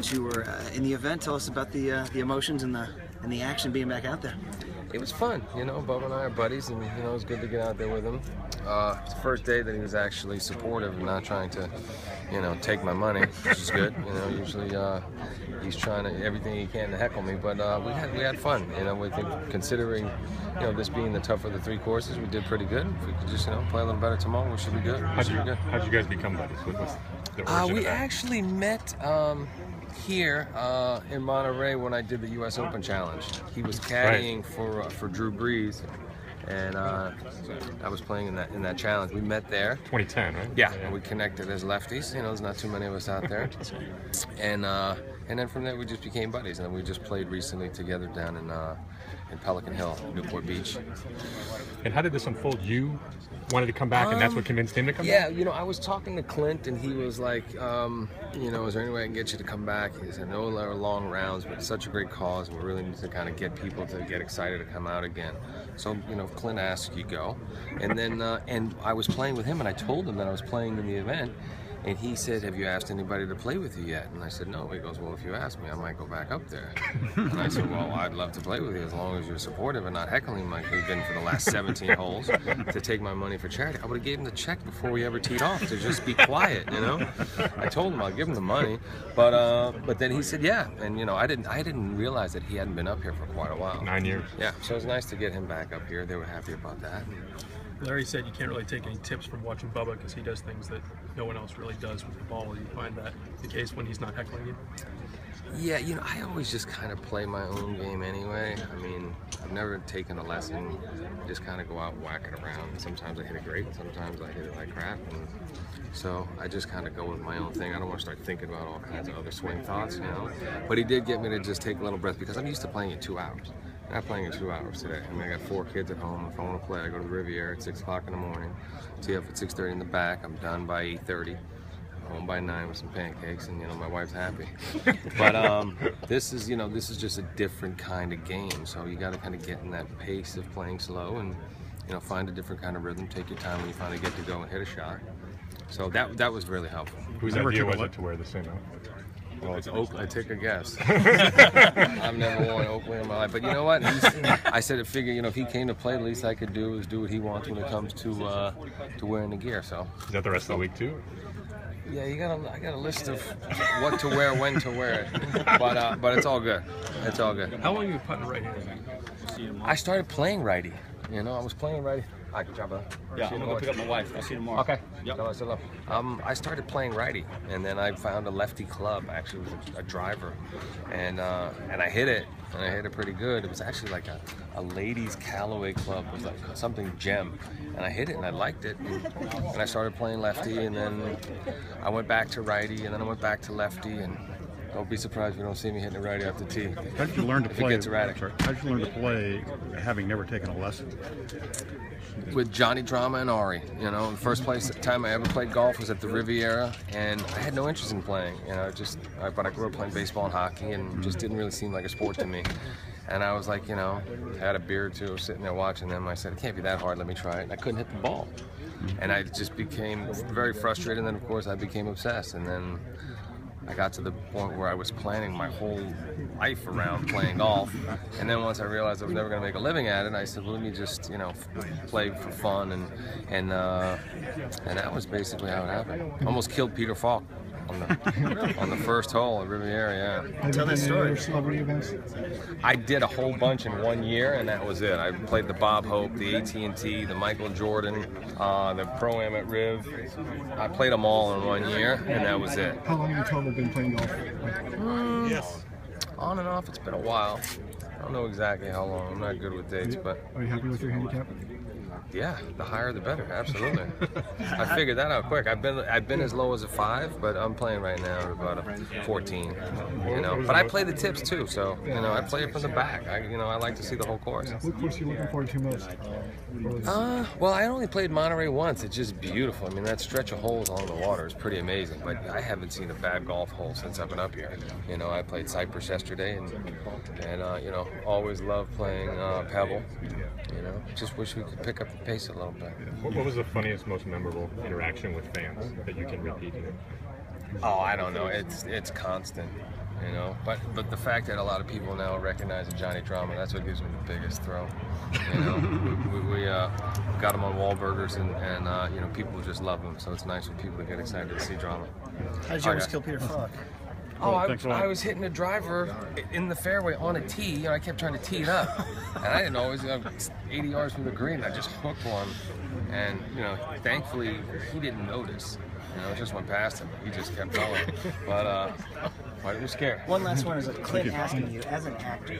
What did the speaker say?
since you were in the event. Tell us about the emotions and the action being back out there. It was fun, you know. Bubba and I are buddies, and it was good to get out there with him. It's the first day that he was actually supportive and not trying to, take my money, which is good. Usually he's trying everything he can to heckle me, but we had fun. We think, considering this being the tougher of the 3 courses, we did pretty good. If we could just play a little better tomorrow, we should be good. How'd you guys become buddies? What was the origin we of that? actually met here in Monterey when I did the U.S. Open Challenge. He was caddying for Drew Brees, and I was playing in that challenge. We met there. 2010, right? Yeah, and we connected as lefties. There's not too many of us out there. And then from there we just became buddies, and we just played recently together down in Pelican Hill, Newport Beach. And how did this unfold? You wanted to come back, and that's what convinced him to come back? Yeah, I was talking to Clint, and he was like, is there any way I can get you to come back? He said, no long rounds, but it's such a great cause, and we really need to kind of get people to get excited to come out again. So, if Clint asks, you go. And then, and I was playing with him, and I told him that I was playing in the event. And he said, have you asked anybody to play with you yet? And I said, no. He goes, well, if you ask me, I might go back up there. And I said, well, I'd love to play with you as long as you're supportive and not heckling like we've been for the last 17 holes to take my money for charity. I would have gave him the check before we ever teed off to just be quiet, I told him I'd give him the money, but then he said, yeah. And, I didn't realize that he hadn't been up here for quite a while. 9 years. Yeah, so it was nice to get him back up here. They were happy about that. Larry said you can't really take any tips from watching Bubba because he does things that no one else really does with the ball. Do you find that the case when he's not heckling you? Yeah, I always just kind of play my own game anyway. I mean, I've never taken a lesson. I just kind of go out and whack it around. Sometimes I hit it great, sometimes I hit it like crap. And so I just kind of go with my own thing. I don't want to start thinking about all kinds of other swing thoughts, But he did get me to just take a little breath because I'm used to playing in 2 hours. I'm not playing in 2 hours today. I mean, I got 4 kids at home. If I want to play, I go to the Riviera at 6 o'clock in the morning. Tee up at 6:30 in the back. I'm done by 8:30. I'm home by 9 with some pancakes, and my wife's happy. But this is just a different kind of game. So you got to kind of get in that pace of playing slow, and find a different kind of rhythm. Take your time when you finally get to go and hit a shot. So that was really helpful. Whose idea was it to wear the same outfit? Well, it's Oakley. I take a guess. I've never worn Oakley in my life, but you know what? I said, if he came to play, the least I could do is do what he wants when it comes to wearing the gear. So. Is that the rest of the week too? Yeah, I got a list of what to wear, when to wear it, but it's all good. It's all good. How long have you been putting right-handed? I started playing righty. I was playing righty. All right, good job, brother. Yeah, I'm gonna go pick up my wife. I'll see you tomorrow. Okay. Yep. I started playing righty, and then I found a lefty club. Actually, it was a driver, and I hit it, and I hit it pretty good. It was actually like a ladies' Callaway club. It was like something gem, and I hit it, and I liked it, and I started playing lefty, and then I went back to righty, and then I went back to lefty, and don't be surprised if you don't see me hitting it righty off the tee. How did you learn to play? It gets erratic. How did you learn to play having never taken a lesson? With Johnny Drama and Ari. The first time I ever played golf was at the Riviera, and I had no interest in playing. But I grew up playing baseball and hockey, and just didn't really seem like a sport to me. And I was like, I had a beer or two, sitting there watching them. I said, it can't be that hard. Let me try it. And I couldn't hit the ball, and I just became very frustrated. And then, of course, I became obsessed. And then I got to the point where I was planning my whole life around playing golf, and then once I realized I was never going to make a living at it, I said, well, let me just, play for fun, and that was basically how it happened. Almost killed Peter Falk on the first hole at Riviera. Yeah. Tell that story. Celebrity events? I did a whole bunch in 1 year, and that was it. I played the Bob Hope, the AT&T, the Michael Jordan, the Pro-Am at Riv. I played them all in 1 year, and that was it. How long have you total been playing golf? Yes. On and off, it's been a while. I don't know exactly how long. I'm not good with dates, but... Are you happy with your handicap? Yeah, the higher the better. Absolutely. I figured that out quick. I've been as low as a 5, but I'm playing right now at about a 14. But I play the tips too, so I play it from the back. I like to see the whole course. What course are you looking forward to most? Well, I only played Monterey once. It's just beautiful. I mean, that stretch of holes along the water is pretty amazing. But I haven't seen a bad golf hole since I've been up here. I played Cypress yesterday, and always love playing Pebble. Just wish we could pick up the pace a little bit. What was the funniest, most memorable interaction with fans that you can repeat? Oh, I don't know. It's constant. you know. But the fact that a lot of people now recognize Johnny Drama, that's what gives me the biggest thrill. You know, we got him on Wahlburgers, and you know, people just love him. So it's nice for people to get excited to see Drama. How did you almost kill Peter Falk? Oh, Thanks a lot. I was hitting a driver in the fairway on a tee. You know, I kept trying to tee it up, and I didn't know it was 80 yards from the green. I just hooked one, and you know, thankfully he didn't notice. You know, it just went past him. He just kept going. But it was scary. One last one is Clint asking you, as an actor,